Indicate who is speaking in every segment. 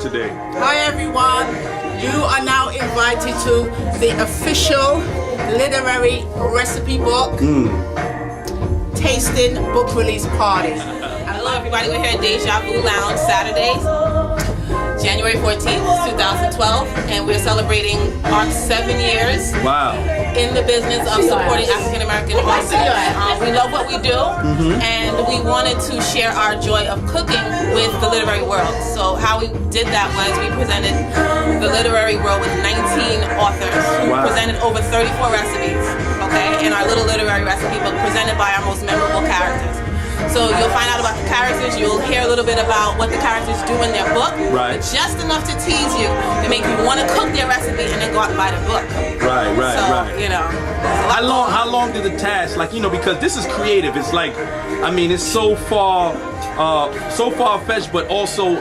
Speaker 1: today?
Speaker 2: Hi everyone, you are now invited to the official literary recipe book tasting book release party.
Speaker 3: Hello everybody, we're here at Deja Vu Lounge Saturdays, January 14th, 2012, and we're celebrating our 7 years in the business of supporting African American authors. We love what we do, and we wanted to share our joy of cooking with the literary world. So how we did that was we presented the literary world with 19 authors who presented over 34 recipes, okay, in our little literary recipe book presented by our most memorable characters. So you'll find out about the characters, you'll hear a little bit about what the characters do in their book, but just enough to tease you to make you want to cook their recipe and then go out and buy the book. You know.
Speaker 1: How long did the task, like, you know, because this is creative, it's like, I mean, it's so far fetched, but also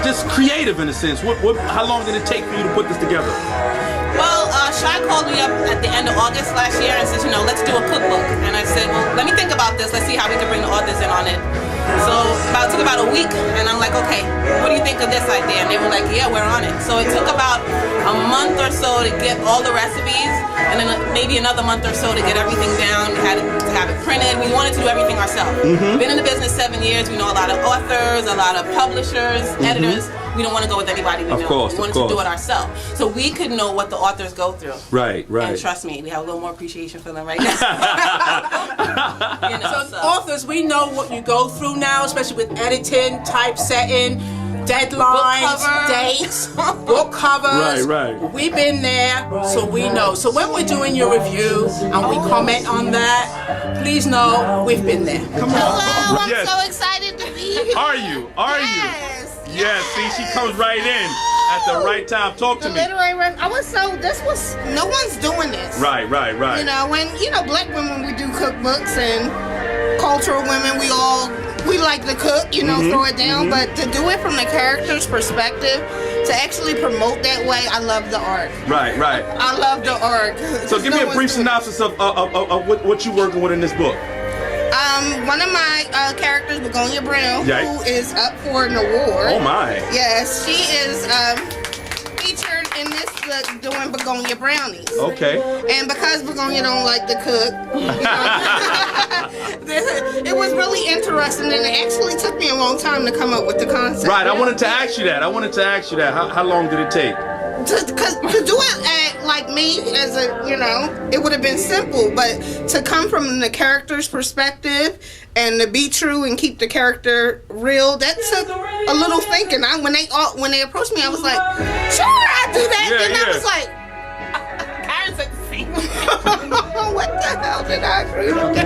Speaker 1: just creative in a sense. How long did it take for you to put this together?
Speaker 3: Well, Shai called me up at the end of August last year and said, you know, let's do a cookbook. And I said, well, let me think about this. Let's see how we can bring the authors in on it. So it took about a week, and I'm like, okay, what do you think of this idea? And they were like, yeah, we're on it. So it took about a month or so to get all the recipes, and then maybe another month or so to get everything down. We had to have it printed. We wanted to do everything ourselves. Been in the business 7 years. We know a lot of authors, a lot of publishers, editors. We don't want to go with anybody we know. We wanted to do it ourselves. So we could know what the authors go through. Right. And trust me, we have a little more appreciation for them right now. You know,
Speaker 2: so authors, we know what you go through now, especially with editing, typesetting, deadlines, dates, book covers. We've been there, so we know. So when we're doing your review and we comment on that, please know we've been there.
Speaker 4: Hello, I'm so excited to be here.
Speaker 1: Are you? Yes, see, she comes right in at the right time. Talk to me.
Speaker 4: No one's doing this.
Speaker 1: Right.
Speaker 4: You know, black women, we do cookbooks, and cultural women, we like to cook, you know, throw it down, but to do it from the character's perspective, to actually promote that way, I love the art. Right. I love the art.
Speaker 1: So give me a brief synopsis of what you're working with in this book.
Speaker 4: One of my characters, Begonia Brown, who is up for an award.
Speaker 1: Oh my!
Speaker 4: Yes, she is featured in this book doing Begonia brownies.
Speaker 1: Okay.
Speaker 4: And because Begonia don't like to cook, you know, it was really interesting, and it actually took me a long time to come up with the concept.
Speaker 1: Right. I wanted to ask you that. How long did it take?
Speaker 4: To do it like me, as a, you know, it would have been simple, but to come from the character's perspective and to be true and keep the character real, that took a little thinking. When they approached me, I was like, sure, I'll do that. I was like,
Speaker 3: Karen said the same.
Speaker 4: what the hell did I agree with?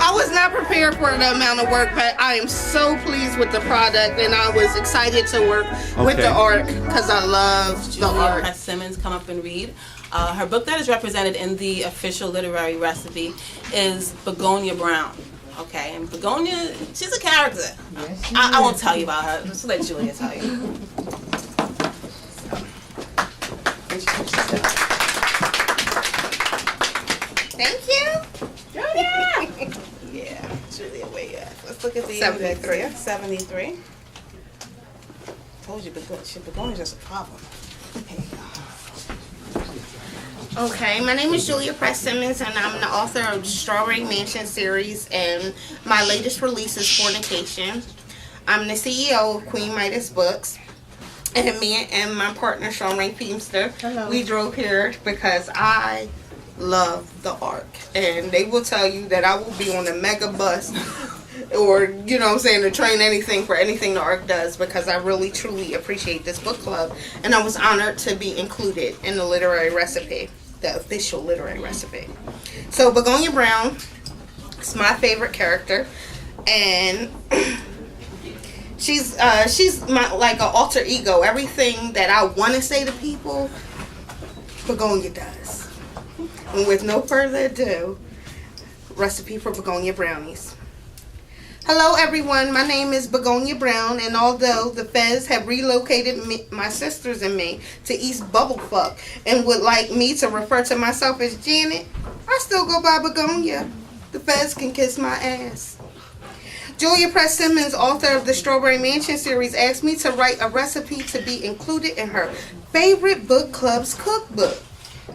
Speaker 4: I was not prepared for the amount of work, but I am so pleased with the product, and I was excited to work with the art because I love the art.
Speaker 3: Julia Simmons, come up and read. Her book that is represented in the official literary recipe is Begonia Brown. Okay, and Begonia, she's a character. Yes, I won't tell you about her. Just let Julia tell you.
Speaker 4: Thank you.
Speaker 3: Julia! Yeah, Julia, where you at? Let's look at the 73. 73. Told you, Begonia's just a problem. Here you go.
Speaker 4: Okay, my name is Julia Simmons, and I'm the author of the Strawberry Mansion series, and my latest release is Fornication. I'm the CEO of Queen Midas Books, and me and my partner, Sean Ray Feemster, we drove here because I love the art, and they will tell you that I will be on a mega bus or, you know what I'm saying, to train anything for anything the ARC does, because I really truly appreciate this book club, and I was honored to be included in the literary recipe, the official literary recipe. So Begonia Brown is my favorite character, and she's my, like, an alter ego. Everything that I want to say to people, Begonia does. And with no further ado, recipe for Begonia brownies. Hello everyone, my name is Begonia Brown, and although the feds have relocated my sisters and me to East Bubblefuck and would like me to refer to myself as Janet, I still go by Begonia. The feds can kiss my ass. Julia Press Simmons, author of the Strawberry Mansion series, asked me to write a recipe to be included in her favorite book club's cookbook.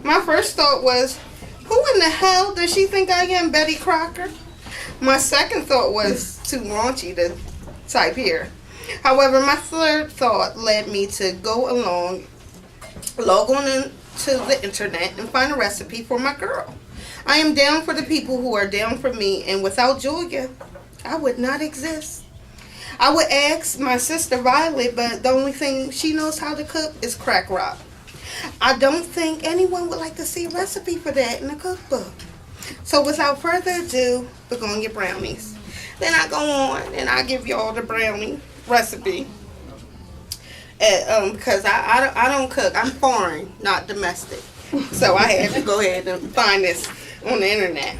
Speaker 4: My first thought was, who in the hell does she think I am, Betty Crocker? My second thought was too raunchy to type here. However, my third thought led me to log on into the internet and find a recipe for my girl. I am down for the people who are down for me, and without Julia, I would not exist. I would ask my sister Violet, but the only thing she knows how to cook is crack rock. I don't think anyone would like to see a recipe for that in a cookbook. So without further ado, we're going to get brownies. Then I go on and I give y'all the brownie recipe. Because I don't cook. I'm foreign, not domestic. So I had to go ahead and find this on the internet.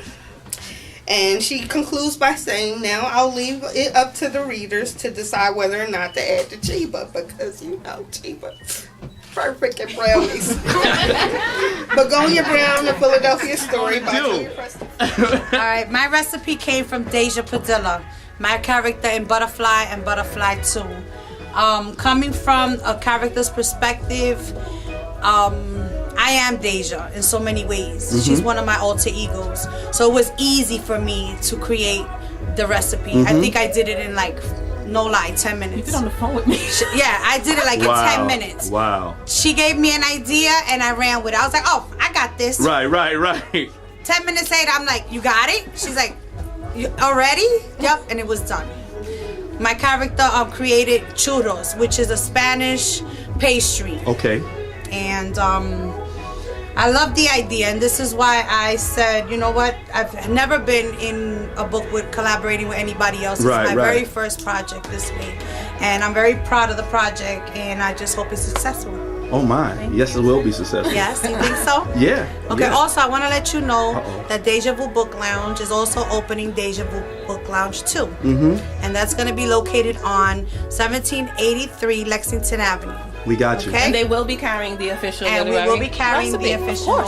Speaker 4: And she concludes by saying, now I'll leave it up to the readers to decide whether or not to add the Chiba, because you know Chiba, perfect at brownies. Begonia Brown, The Philadelphia Story by Julia Press.
Speaker 5: Alright, my recipe came from Deja Padilla, my character in Butterfly and Butterfly 2. Coming from a character's perspective, I am Deja in so many ways. Mm-hmm. She's one of my alter egos. So it was easy for me to create the recipe. Mm-hmm. I think I did it in no lie, 10 minutes. You did on the phone with me. Yeah, I did it in 10 minutes.
Speaker 1: Wow.
Speaker 5: She gave me an idea and I ran with it. I was like, oh, I got this.
Speaker 1: Right.
Speaker 5: 10 minutes later, I'm like, you got it? She's like, you already? Yep, and it was done. My character created churros, which is a Spanish pastry.
Speaker 1: Okay.
Speaker 5: And I love the idea, and this is why I said, you know what, I've never been in a book with collaborating with anybody else. It's my very first project this week, and I'm very proud of the project, and I just hope it's successful.
Speaker 1: Oh my, yes it will be successful.
Speaker 5: Yes, you think so?
Speaker 1: Yeah.
Speaker 5: Okay,
Speaker 1: yeah.
Speaker 5: Also I want to let you know that Deja Vu Book Lounge is also opening Deja Vu Book Lounge 2. Mm-hmm. And that's going to be located on 1783 Lexington Avenue.
Speaker 1: We got you.
Speaker 5: Okay?
Speaker 3: And they will be carrying the official literary
Speaker 5: we will be carrying
Speaker 3: recipe,
Speaker 5: the official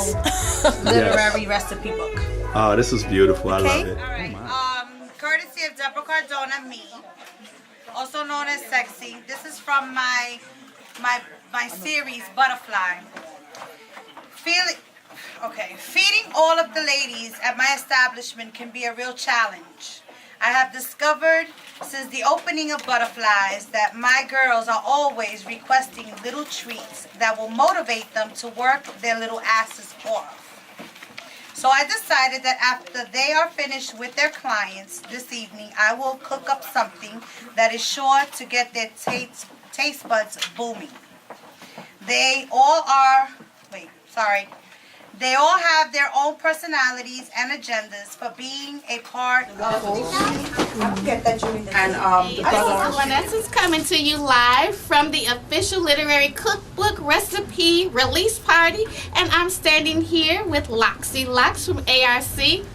Speaker 5: literary recipe book.
Speaker 1: Oh, this is beautiful. I love it.
Speaker 5: All right. Courtesy of Deborah Cardona, me, also known as Sexy. This is from my series Butterfly. Feeding all of the ladies at my establishment can be a real challenge. I have discovered since the opening of Butterflies that my girls are always requesting little treats that will motivate them to work their little asses off. So I decided that after they are finished with their clients this evening, I will cook up something that is sure to get their taste buds booming. They all have their own personalities and agendas for being a part of
Speaker 4: Vanessa is coming to you live from the official literary cookbook recipe release party, and I'm standing here with Loxy Lux from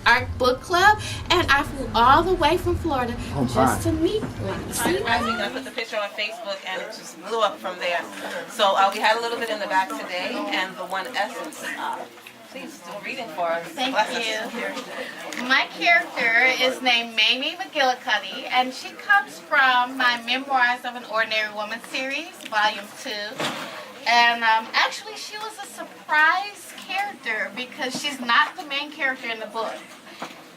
Speaker 4: ARC Book Club, and I flew all the way from Florida just to meet with you.
Speaker 3: I put the picture on Facebook and it just blew up from there. So we had a little bit in the back today, and the one essence. Please do a reading for us.
Speaker 4: Thank you. My character is named Mamie McGillicuddy, and she comes from my Memoirs of an Ordinary Woman series, Volume 2. And actually, she was a surprise character because she's not the main character in the book.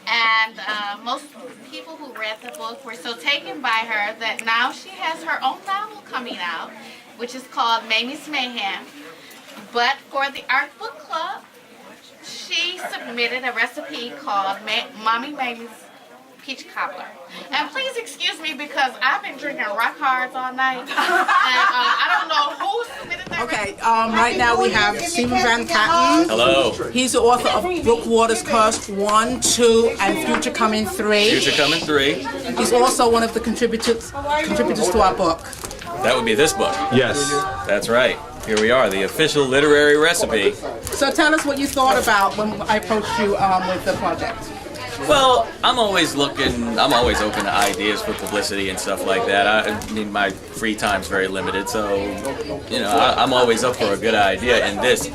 Speaker 4: And most people who read the book were so taken by her that now she has her own novel coming out, which is called Mamie's Mayhem. But for the Art Book Club, she submitted a recipe called Mommy Mamie's Peach Cobbler. And please excuse me because I've been drinking Rock Hards all night. And I don't know who submitted that recipe.
Speaker 2: Right now we have Stephen Van Patten.
Speaker 6: Hello.
Speaker 2: He's the author of Brookwater's Curse 1, 2, and Future Coming 3.
Speaker 6: Future Coming 3.
Speaker 2: He's also one of the contributors to our book.
Speaker 6: That would be this book.
Speaker 1: Yes.
Speaker 6: That's right. Here we are, the official literary recipe.
Speaker 2: So tell us what you thought about when I approached you with the project.
Speaker 6: Well, I'm always open to ideas for publicity and stuff like that. I mean, my free time's very limited, so, you know, I'm always up for a good idea, and this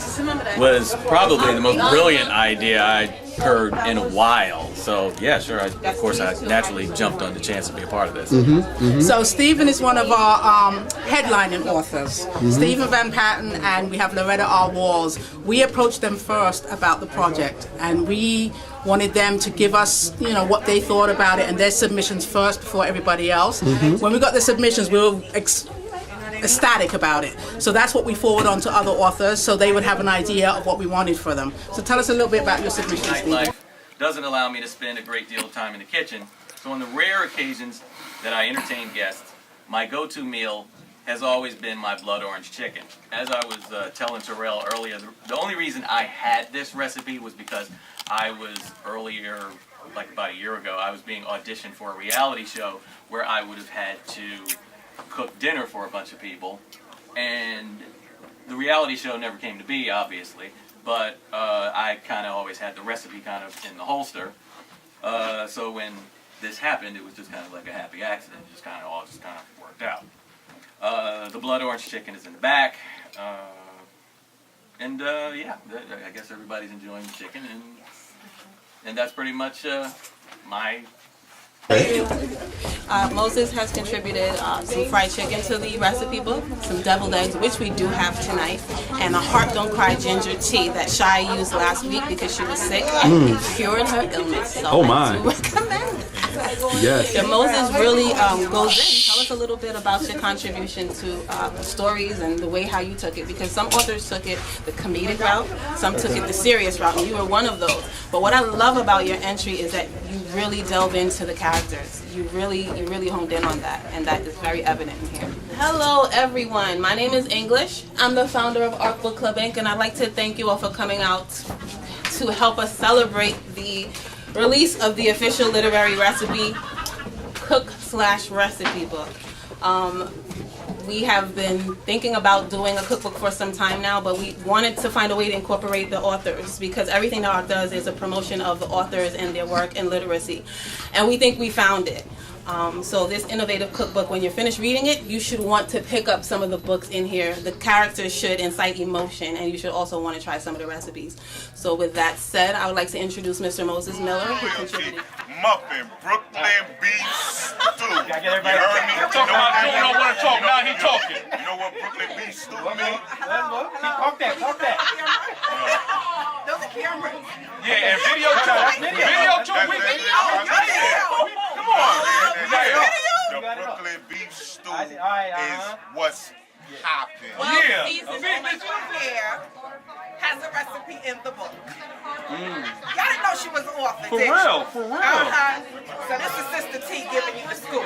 Speaker 6: was probably the most brilliant idea I occurred in a while. So yeah, sure. Of course, I naturally jumped on the chance to be a part of this.
Speaker 2: So Stephen is one of our headlining authors. Stephen Van Patten, and we have Loretta R. Walls. We approached them first about the project, and we wanted them to give us, what they thought about it and their submissions first before everybody else. When we got the submissions, we were ecstatic about it. So that's what we forward on to other authors, so they would have an idea of what we wanted for them. So tell us a little bit about your submissions, Stephen.
Speaker 6: Nightlife doesn't allow me to spend a great deal of time in the kitchen, so on the rare occasions that I entertain guests, my go-to meal has always been my blood orange chicken. As I was telling Terrell earlier, the only reason I had this recipe was because I was earlier, like about a year ago, I was being auditioned for a reality show where I would have had to cook dinner for a bunch of people, and the reality show never came to be, obviously, but I kind of always had the recipe kind of in the holster. So when this happened, it was just kind of like a happy accident. It just kind of all worked out. The blood orange chicken is in the back, and yeah, I guess everybody's enjoying the chicken, and that's pretty much my.
Speaker 3: Moses has contributed some fried chicken to the recipe book, some deviled eggs, which we do have tonight, and a Heart Don't Cry ginger tea that Shai used last week because she was sick and it cured her illness. So I do recommend it.
Speaker 1: Yes.
Speaker 3: And Moses really goes in. Tell us a little bit about your contribution to stories and the way how you took it, because some authors took it the comedic route, some took it the serious route, and you were one of those. But what I love about your entry is that you really delve into the characters. You really honed in on that, and that is very evident in here. Hello everyone, my name is English. I'm the founder of Arc Book Club Inc., and I'd like to thank you all for coming out to help us celebrate the release of the official literary recipe cook/recipe book. We have been thinking about doing a cookbook for some time now, but we wanted to find a way to incorporate the authors, because everything that ARC does is a promotion of the authors and their work and literacy. And we think we found it. So this innovative cookbook, when you're finished reading it, you should want to pick up some of the books in here. The characters should incite emotion, and you should also want to try some of the recipes. So with that said, I would like to introduce Mr. Moses Miller, who contributed.
Speaker 7: Muffin, Brooklyn beef stew. You heard me?
Speaker 1: You don't want to talk, now he talking.
Speaker 7: You know what Brooklyn beef stew means?
Speaker 8: Talk that.
Speaker 2: Those are cameras.
Speaker 1: Yeah, and video too. Video too. Come on.
Speaker 7: The Brooklyn beef stew is what's hopping.
Speaker 1: Yeah.
Speaker 2: Here has a recipe in the book. Y'all didn't know she was an author,
Speaker 1: For
Speaker 2: did
Speaker 1: real,
Speaker 2: you?
Speaker 1: for real.
Speaker 2: So this is Sister T giving you the scoop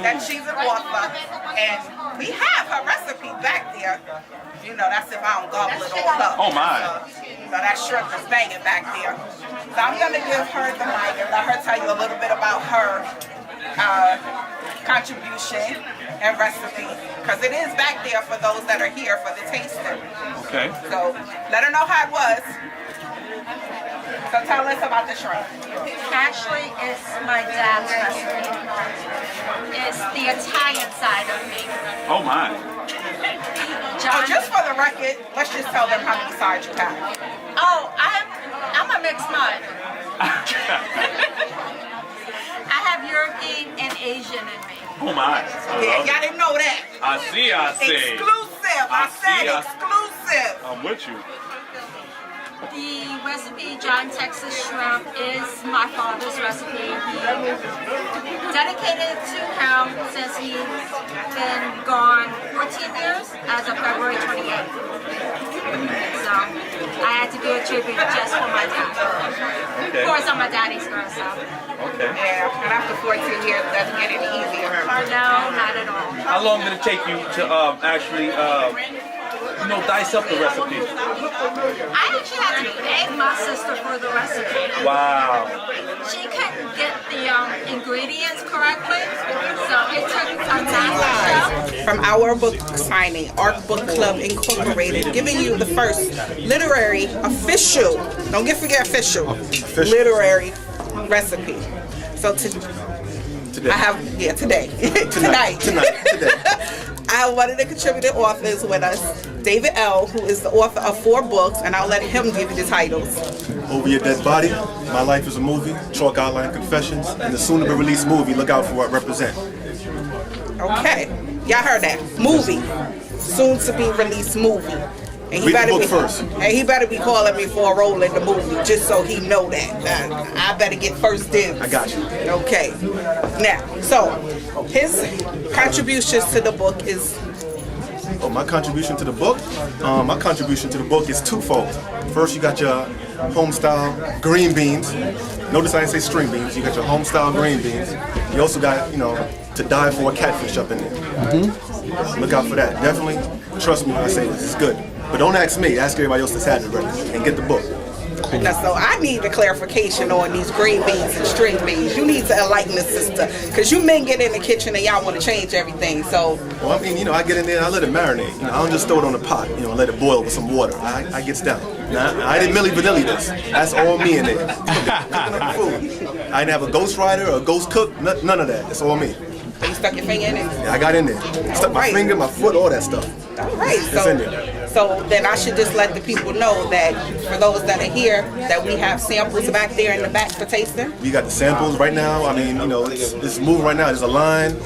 Speaker 2: that she's an author, and we have her recipe back there. That's if I don't gobble it all up.
Speaker 1: Oh my.
Speaker 2: That shrimp is banging back there. So I'm gonna give her the mic and let her tell you a little bit about her contribution and recipe, because it is back there for those that are here for the tasting.
Speaker 1: Okay.
Speaker 2: So let her know how it was. So tell us about the shrimp.
Speaker 9: Actually, it's my dad's recipe. It's the Italian side of me.
Speaker 1: Oh my.
Speaker 9: John,
Speaker 2: Just for the record, let's just tell them how many sides you have.
Speaker 9: I'm a mixed mud. I have European and Asian in me.
Speaker 1: Oh my.
Speaker 2: Y'all didn't know that.
Speaker 1: I see.
Speaker 2: Exclusive. I said exclusive.
Speaker 1: I'm with you.
Speaker 9: The recipe, John Texas Shrimp, is my father's recipe. He dedicated to him since he's been gone 14 years as of February 28th. So I had to do a tribute just for my dad.
Speaker 1: Okay.
Speaker 9: Of course, I'm my daddy's girl, so.
Speaker 1: Okay.
Speaker 2: Yeah, and after 14 years, it doesn't get any easier.
Speaker 9: No, not at all.
Speaker 1: How long did it take you to actually, dice up the recipe?
Speaker 9: I actually had to beg my sister for the recipe.
Speaker 1: Wow.
Speaker 9: She couldn't get the ingredients correctly, so it took some time.
Speaker 2: From our book signing, Arc Book Club Incorporated, giving you the first literary official, don't forget official, literary recipe. So today. I have, today. Tonight. I have one of the contributing authors with us, David L., who is the author of 4 books, and I'll let him give you the titles.
Speaker 8: Over Your Dead Body, My Life is a Movie, Chalk Outline Confessions, and the soon-to-be-released movie, look out for what represent.
Speaker 2: Okay, y'all heard that. Movie. Soon-to-be-released movie. And he
Speaker 8: Read
Speaker 2: better
Speaker 8: the book
Speaker 2: be,
Speaker 8: first.
Speaker 2: And he better be calling me for a role in the movie, just so he know that. I better get first dibs.
Speaker 8: I got you.
Speaker 2: Okay. Now, so his contributions to the book is.
Speaker 8: Oh, my contribution to the book? My contribution to the book is twofold. First, you got your home-style green beans. Notice I didn't say string beans. You got your home-style green beans. You also got, to die for a catfish up in there. Look out for that. Definitely, trust me when I say this. It's good. But don't ask me. Ask everybody else that's had it already. And get the book.
Speaker 2: Now, so I need a clarification on these green beans and string beans. You need to enlighten the sister, because you men get in the kitchen and y'all want to change everything. So,
Speaker 8: well, I mean, I get in there and I let it marinate. I don't just throw it on the pot, and let it boil with some water. I gets down. Now, I didn't Milli Vanilli this. That's all me in there. Cooking up food. I didn't have a ghost writer or a ghost cook. None of that. It's all me.
Speaker 2: So you stuck your finger in it?
Speaker 8: Yeah, I got in there. Stuck my finger, my foot, all that stuff.
Speaker 2: All right.
Speaker 8: It's in there.
Speaker 2: So then I should just let the people know that for those that are here, that we have samples back there in the back for tasting.
Speaker 8: We got the samples right now. I mean, it's moving right now. There's a line.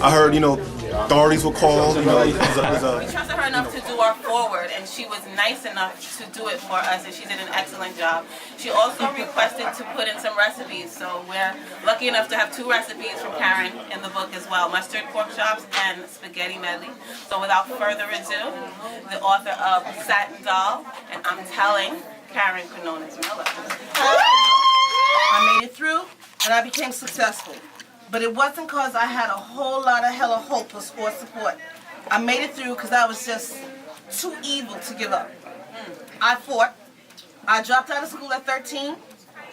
Speaker 8: I heard, authorities were called.
Speaker 3: We trusted her enough to do our forward, and she was nice enough to do it for us, and she did an excellent job. She also requested to put in some recipes, so we're lucky enough to have 2 recipes from Karen in the book as well: mustard pork chops and spaghetti medley. So without further ado, the author of Satin Doll, and I'm telling Karen Quinones Miller.
Speaker 10: I made it through, and I became successful. But it wasn't because I had a whole lot of hella hope or support. I made it through because I was just too evil to give up. I fought. I dropped out of school at 13.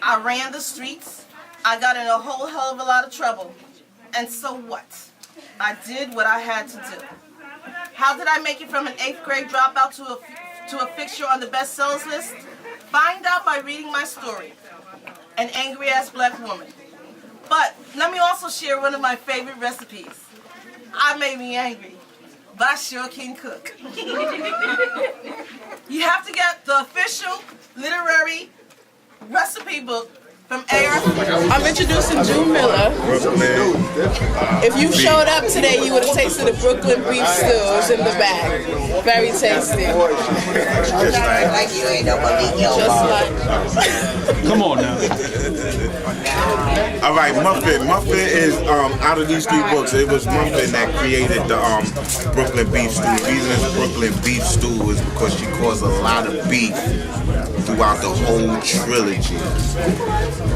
Speaker 10: I ran the streets. I got in a whole hell of a lot of trouble. And so what? I did what I had to do. How did I make it from an 8th grade dropout to a fixture on the bestsellers list? Find out by reading my story, An Angry Ass Black Woman. But let me also share one of my favorite recipes. I made me angry, but I sure can cook. You have to get the official literary recipe book from AR.
Speaker 2: I'm introducing June Miller. If you showed up today, you would have tasted the Brooklyn beef stew. It's in the bag. Very tasty.
Speaker 11: Just like you ain't nobody else.
Speaker 2: Just like.
Speaker 1: Come on now.
Speaker 7: All right, Muffin. Muffin is out of these 3 books. It was Muffin that created the Brooklyn beef stew. The reason it's Brooklyn beef stew is because she caused a lot of beef throughout the whole trilogy,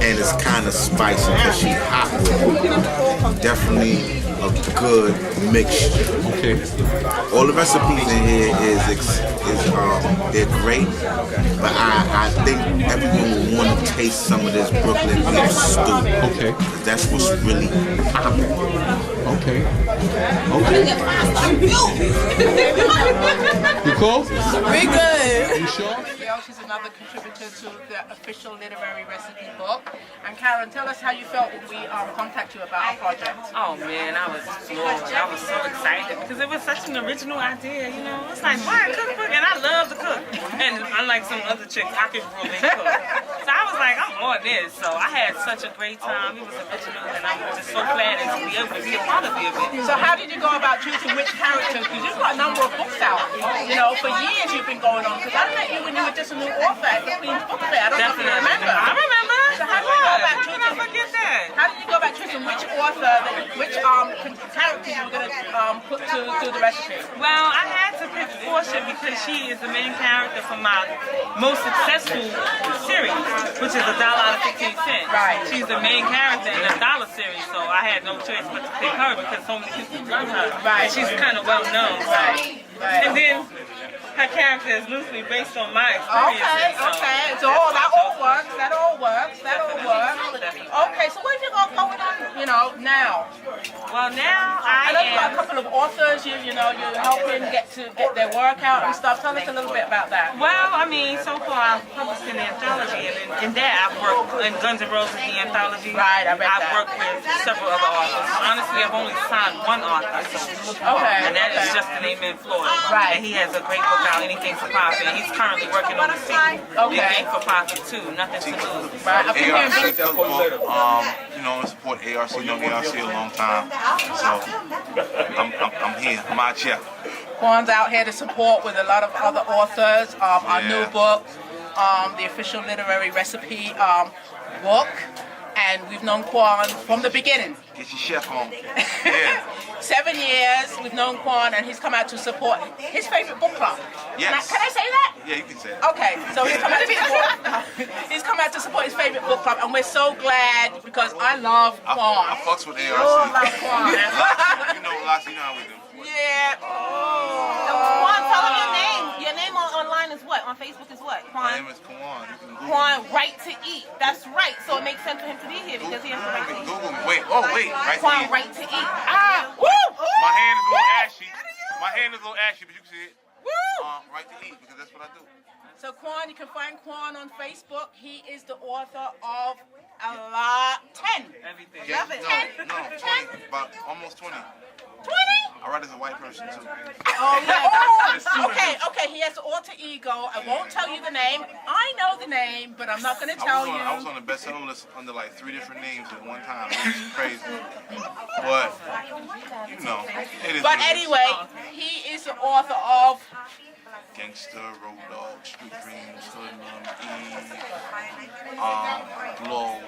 Speaker 7: and it's kind of spicy because she hot with it. Definitely a good mixture.
Speaker 1: Okay.
Speaker 7: All the recipes in here they're great, but I think everyone will want to taste some of this Brooklyn beef stew.
Speaker 1: Okay.
Speaker 7: That's what's really popping.
Speaker 1: Okay. You cool?
Speaker 2: We good.
Speaker 1: You sure?
Speaker 12: She's another contributor to the official literary recipe book. And Karen, tell us how you felt when we contacted you about our project.
Speaker 13: Oh man, I was floored. I was so excited because it was such an original idea, It's like, why a cookbook? And I love to cook. And unlike some other chicks, I can really cook. So I was like, I'm on this. So I had such a great time. It was original, and I'm just so glad to be able to be a part of it.
Speaker 12: So how did you go about choosing which characters? Because you've got a number of books out. For years you've been going on. Because I met you when you were just a new author at the Queen's Book Fair. I don't know if you remember.
Speaker 13: I remember.
Speaker 12: So how did you go about
Speaker 13: choosing? How did I forget that?
Speaker 12: How did you go about choosing which author, which character you were going to put to the recipe?
Speaker 13: Well, I had to pick Portia because she is the main character for my most successful series, which is $1 out of 15 cents.
Speaker 12: Right.
Speaker 13: She's the main character in the $1 series, so I had no choice but to pick her because so many people love her.
Speaker 12: Right.
Speaker 13: And she's kind of well known.
Speaker 12: Right.
Speaker 13: And then her character is loosely based on my experiences.
Speaker 12: Okay. So that all works. Okay, so what have you got going on, you know, now?
Speaker 13: Well, now
Speaker 12: I know you've got a couple of authors, you know, you're helping get their work out and stuff. Tell us a little bit about that.
Speaker 13: Well, I mean, so far I've published an anthology, and in that I've worked in Guns N' Roses, the anthology.
Speaker 12: Right, I read that.
Speaker 13: I've worked with several other authors. Honestly, I've only signed one author.
Speaker 12: Okay.
Speaker 13: And that is Justin Amen Floyd.
Speaker 12: Right.
Speaker 13: And he has a great book out, Anything for Profit. And he's currently working on the sequel.
Speaker 12: Okay.
Speaker 13: Anything for Profit too, Nothing to Lose.
Speaker 12: Right. I've been hearing
Speaker 14: ARC Cookbook, you know, I support ARC, known ARC a long time, so I'm here, I'm out here.
Speaker 12: Juan's out here to support with a lot of other authors. Our new book, the official literary recipe book, and we've known Quan from the beginning.
Speaker 14: Get your chef on. Yeah.
Speaker 12: 7 years we've known Quan, and he's come out to support his favorite book club.
Speaker 14: Yes.
Speaker 12: Can I say that?
Speaker 14: Yeah, you can say it.
Speaker 12: Okay, so he's come out to support his favorite book club, and we're so glad because I love Quan.
Speaker 14: I fucks with ARC.
Speaker 12: Oh, I love Quan.
Speaker 14: You know, Lots, you know how we do.
Speaker 12: Yeah.
Speaker 3: Quan, tell him your name. Your name online is what? On Facebook is what? Quan.
Speaker 14: My name is Quan. You can Google
Speaker 3: Quan,
Speaker 14: me.
Speaker 3: Right to Eat. That's right. So it makes sense for him to be here because he has the right to eat.
Speaker 14: Google me. Wait, right
Speaker 3: Quan,
Speaker 14: to eat.
Speaker 3: Right to Eat. Ah, woo!
Speaker 14: My hand is a little ashy. My hand is a little ashy, but you can see it. Right to eat, because that's what I do.
Speaker 12: So Quan, you can find Quan on Facebook. He is the author of a lot. 10.
Speaker 13: Everything.
Speaker 14: Yes,
Speaker 12: 10.
Speaker 14: no, 20. About almost 20.
Speaker 12: 20?
Speaker 14: I write as a white person, too.
Speaker 12: Oh, yeah. Okay, he has an alter ego. I won't tell you the name. I know the name, but I'm not going to tell you.
Speaker 14: I was on the bestseller list under like 3 different names at one time. It was crazy. But, you know, it is.
Speaker 12: But anyway, he is the author of
Speaker 14: Gangster, Road Dog, Street Dreams, Hoodlum, Eve, Blow,